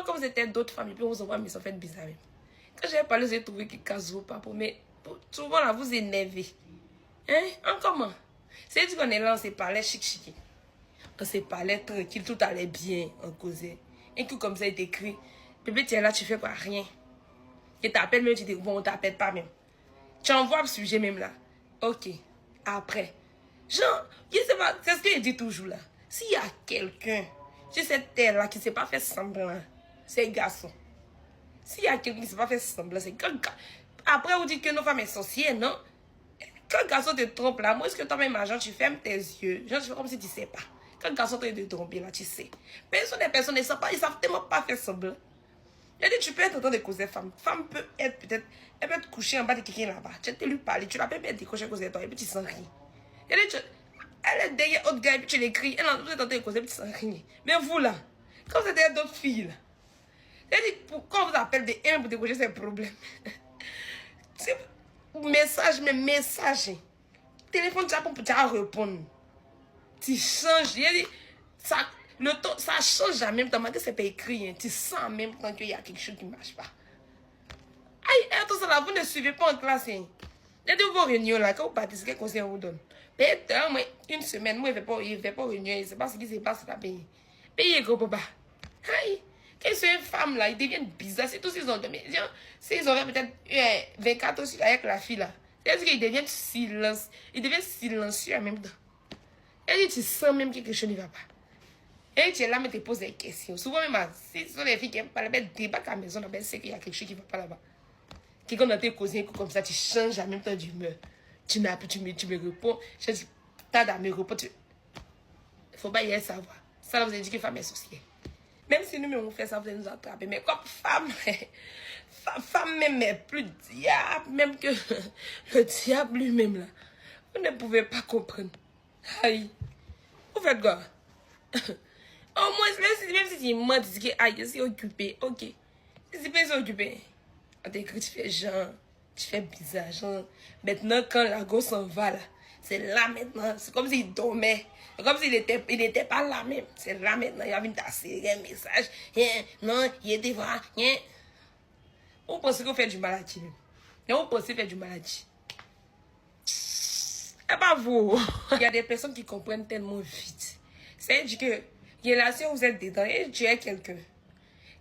crois que vous êtes d'autres femmes et puis on vous envoie, mais ça fait bizarre même. Quand j'ai parlé, j'ai trouvé que Kazo pas pour, mais souvent là, vous énervez. Hein? En comment? C'est dit qu'on est là, on se parlait chic. On se parlait tranquille, tout allait bien, on causait. Un coup comme ça, il t'écrit. Bébé, tu es là, tu fais quoi? Rien. Il t'appelle même, tu dis, bon, on t'appelle pas même. Tu envoies le sujet même là. Ok. Après. Genre, je sais pas, c'est ce qu'il dit toujours là. S'il y a quelqu'un, sur cette terre-là, qui ne sait pas faire semblant, c'est un garçon. S'il y a quelqu'un qui ne sait pas faire semblant, c'est quelqu'un. Après, vous dites que nos femmes sont sorcières, non? Quand le garçon te trompe là, moi, est-ce que toi-même, genre, tu fermes tes yeux? Genre, tu fais comme si tu ne sais pas. Quand le garçon te trompe là, tu sais. Mais ce sont des personnes, ils savent tellement pas faire semblant. Il dit, tu peux être en train de causer femme. Femme peut être peut-être, elle peut être couchée en bas de quelqu'un là-bas. Tu as lui parler, tu l'appelles être décroché à causer de toi, et puis tu sens rien. Il dit, elle est derrière autre gars, et puis tu l'écris, elle est en train de causer, et puis tu sens rien. Mais vous là, quand vous êtes derrière d'autres filles là, il dit, pourquoi on vous appelle des uns pour décrocher ces problèmes? C'est message, mais message. Téléphone, tu as pour répondre. Tu changes. Il dit, ça. Le ton, ça change en même temps, malgré que c'est pas écrit, hein. Tu sens en même temps qu'il y a quelque chose qui ne marche pas. Aïe, tout ça là, vous ne suivez pas en classe. Hein. Il y a de vos réunions là, quand vous participez, quel conseil on vous donne? Peut-être, moi, une semaine, moi, il ne fait pas réunion, il ne sait pas ce qui se passe là, pays. Pays est gros papa. Aïe, quand ils sont une femme là, ils deviennent bizarres. C'est tout ce qu'ils ont donné. S'ils auraient peut-être 24 aussi avec la fille là, c'est-à-dire qu'ils deviennent silencieux en même temps. Et tu sens même que quelque chose ne va pas. Et tu es là, mais tu poses des questions. Souvent, même, si ce sont les filles qui aiment pas, elles débattent à la maison, c'est qu'il y a quelque chose qui ne va pas là-bas. Quelqu'un dans tes causé un coup comme ça, tu changes en même temps d'humeur. Tu me réponds. Je dis, t'as à me répondre. Il ne faut pas y aller savoir. Ça, là, vous avez dit que femme est sorcière. Même si nous, on fait ça, vous allez nous attraper. Mais comme femme, femme même est plus diable, même que le diable lui-même, là. Vous ne pouvez pas comprendre. Aïe. Vous faites quoi? Au moins, même si tu m'as dit que aïe, je suis occupé, ok. Si tu es occupé, on t'écrit, tu fais genre, tu fais bizarre, genre. Maintenant, quand la gosse s'en va là, c'est là maintenant. C'est comme s'il dormait. C'est comme s'il était pas là même. C'est là maintenant. Il a vu tasser un message. Non, il était voir. Vous pensez qu'on fait du maladie même. Non, vous pensez faire du maladie. C'est pas vous. Il y a des personnes qui comprennent tellement vite. C'est-à-dire que relation, vous êtes dedans et tu es quelqu'un.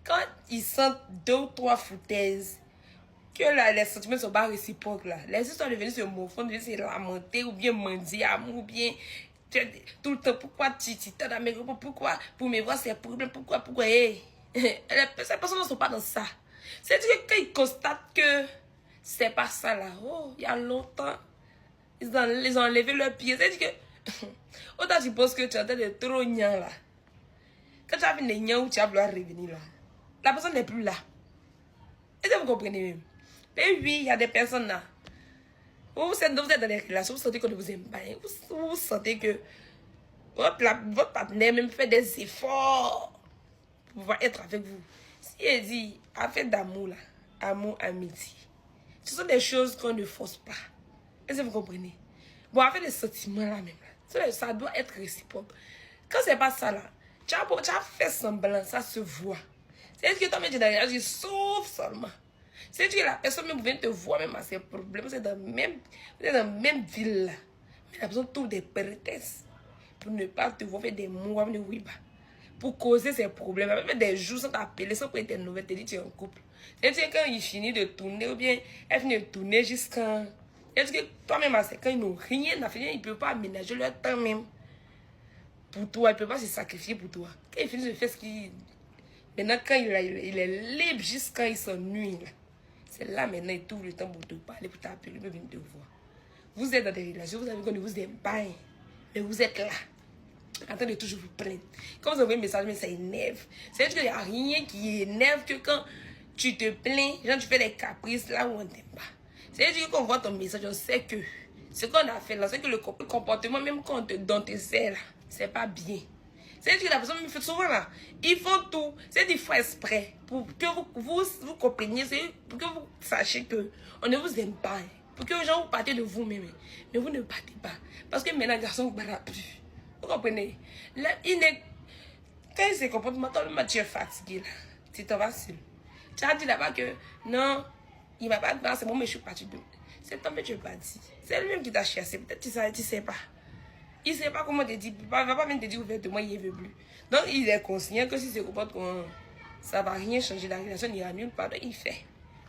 Quand ils sentent 2 ou 3 foutaises, que là, les sentiments ne sont pas réciproques là. Les histoires deviennent se morfondre, deviennent se lamenter, ou bien mendier amour, ou bien tout le temps, pourquoi tu t'as dans mes groupes, pourquoi pour me voir ces problèmes, pourquoi, hey. Ces personnes ne sont pas dans ça. C'est-à-dire que quand ils constatent que c'est pas ça là, oh, il y a longtemps, ils ont enlevé leurs pieds. C'est-à-dire que, autant tu penses que tu es en train de trop niant là. Quand tu as vu les niants où tu vas vouloir revenir là, la personne n'est plus là. Est-ce que vous comprenez même? Mais oui, il y a des personnes là. Vous êtes dans des relations, vous sentez qu'on ne vous aime pas. Vous sentez que votre partenaire même fait des efforts pour pouvoir être avec vous. Si elle dit affaire d'amour là, amour, amitié, ce sont des choses qu'on ne force pas. Est-ce que vous comprenez? Bon, affaire des sentiments là même là, ça doit être réciproque. Quand c'est pas ça là, tu as fait semblant, ça se voit. C'est-à-dire que toi-même tu es dans la relation, sauf seulement. C'est-à-dire que la personne même vient te voir même à ses problèmes. Vous êtes dans la même ville là. Mais la personne trouve des prétextes pour ne pas te voir, faire des mois, pour causer ses problèmes. Même des jours sans t'appeler, sans prendre tes nouvelles, te dire tu es en couple. C'est-à-dire quand il finit de tourner, ou bien elle finit de tourner jusqu'à... C'est-à-dire que toi-même, quand ils n'ont rien à faire, ils ne peuvent pas aménager leur temps même. Pour toi, ils ne peuvent pas se sacrifier pour toi. Quand ils finissent de faire ce qu'ils... Maintenant, quand il est libre jusqu'à il s'ennuie, c'est là maintenant il trouve le temps pour te parler, pour t'appeler, pour venir te voir. Vous êtes dans des relations, vous avez qu'on ne vous aime pas, mais vous êtes là, en train de toujours vous plaindre. Quand vous envoyez un message, mais ça énerve. C'est-à-dire qu'il n'y a rien qui énerve que quand tu te plains, genre tu fais des caprices là où on ne t'aime pas. C'est-à-dire que quand on voit ton message, on sait que ce qu'on a fait là, c'est que le comportement, même quand on te donne tes ailes, c'est pas bien. C'est-à-dire que la personne me fait souvent là, ils font tout, c'est des fois exprès, pour que vous compreniez, pour que vous sachiez que on ne vous aime pas, pour que les gens vous partez de vous-même, mais vous ne partez pas, parce que maintenant, garçon, vous ne partez plus, vous comprenez? Là, quand il se comporte, maintenant, tu es fatigué là, tu t'en vas seul. Tu as dit là-bas que non, il m'a pas dit, c'est moi, mais je suis partie de. C'est toi, mais tu n'as pas dit. C'est lui-même qui t'a chassé. Peut-être que tu sais pas. Il ne sait pas comment te dire. Il ne va pas même te dire ouvertement, il ne veut plus. Donc, il est conscient que si se comporte comme ça ne va rien changer, la relation n'ira nulle part. Donc, il fait.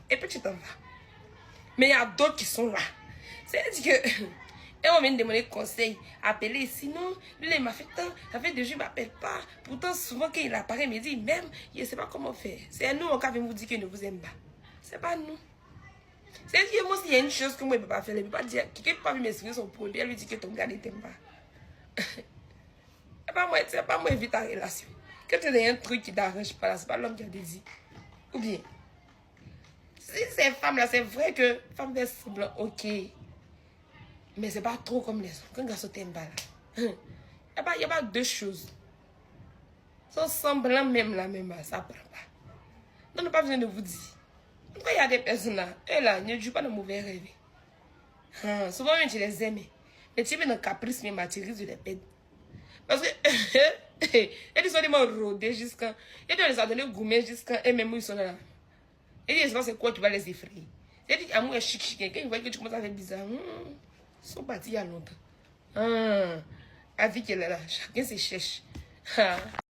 Et puis, tu t'en vas. Mais il y a d'autres qui sont là. C'est-à-dire que. Et on vient de demander conseil. Appeler. Sinon, lui, il m'a fait tant. Ça fait 2 jours, il ne m'appelle pas. Pourtant, souvent, quand il apparaît, il me dit même, il ne sait pas comment faire. C'est nous, on va vous dire qu'il ne vous aime pas. Ce n'est pas nous. C'est-à-dire que moi, s'il y a une chose que moi, je ne peux pas faire, je ne peux pas dire. Quelqu'un ne peut pas m'exprimer son problème. Elle lui dit que ton gars ne t'aime pas. C'est pas moi évite ta relation. Quand tu as un truc qui t'arrange pas là, c'est pas l'homme qui a dit. Ou bien, si ces femmes-là, c'est vrai que femmes de semblant, ok. Mais c'est pas trop comme les hommes. Quand un garçon t'aime pas là, il n'y a pas 2 choses. Son semblant même là, ça prend pas. Donc, on n'a pas besoin de vous dire. En tout cas, il y a des personnes là, elles là, ne jouent pas de mauvais rêves. Souvent, même, tu les aimes. Mais tu es dans le caprice, mais tu risques de les perdre. Parce que, ils sont tellement rodés jusqu'à. Ils doivent les a donné gourmet jusqu'à. Et même ils sont là. Et ils disent, c'est quoi, tu vas les effrayer. Et dit, amour est chic. Quand ils voient que tu commences à faire bizarre, ils sont partis il y a longtemps. La vie qu'elle est là, chacun se cherche.